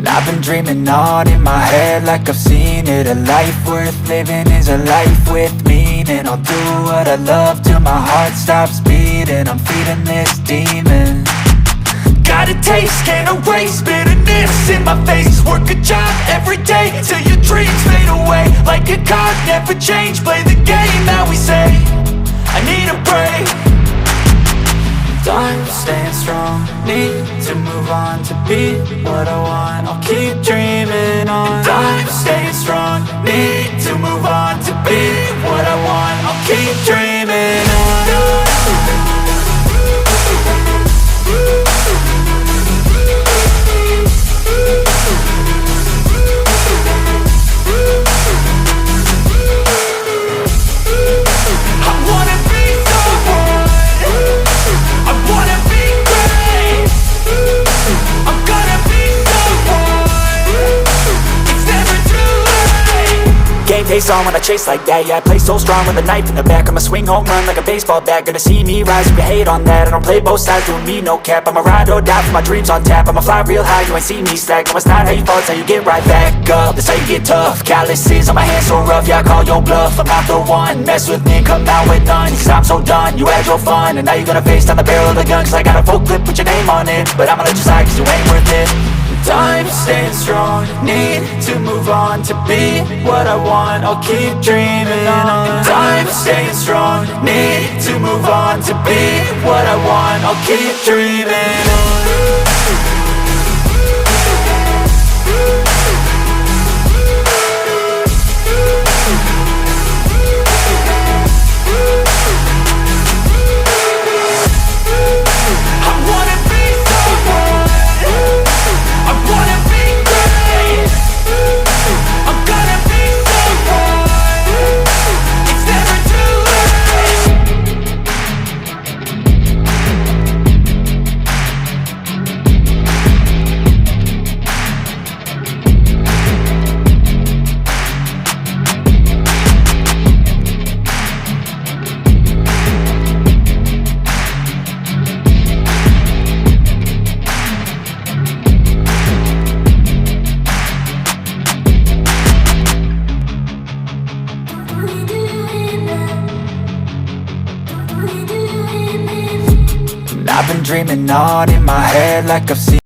I've been dreaming on in my head like I've seen it. A life worth living is a life with meaning. I'll do what I love till my heart stops beating. I'm feeding this demon. Got a taste, can't erase bitterness in my face. Work a job every day till your dreams fade away. Like a card, never change, play the game that we say. I need a break. Time staying strong, need to move on to be what I want. I'll keep dreaming on. Time staying strong, need to move on to be what I want. I'll keep dreaming on. Face on when I chase like that. Yeah, I play so strong with a knife in the back. I'ma swing home run like a baseball bat. Gonna see me rise, you can hate on that. I don't play both sides, doing me no cap. I'ma ride or die for my dreams on tap. I'ma fly real high, you ain't see me slack. No, it's not how you fall, it's how you get right back up. That's how you get tough. Calluses on my hands so rough, yeah, I call your bluff. I'm not the one, mess with me and come out with none. Cause I'm so done, you had your fun. And now you're gonna face down the barrel of the gun. Cause I got a full clip with your name on it. But I'ma let you slide cause you ain't worth it. Time staying strong, need to move on to be what I want. I'll keep dreaming on. Time staying strong, need to move on to be what I want. I'll keep dreaming on. I've been dreaming on in my head like I've seen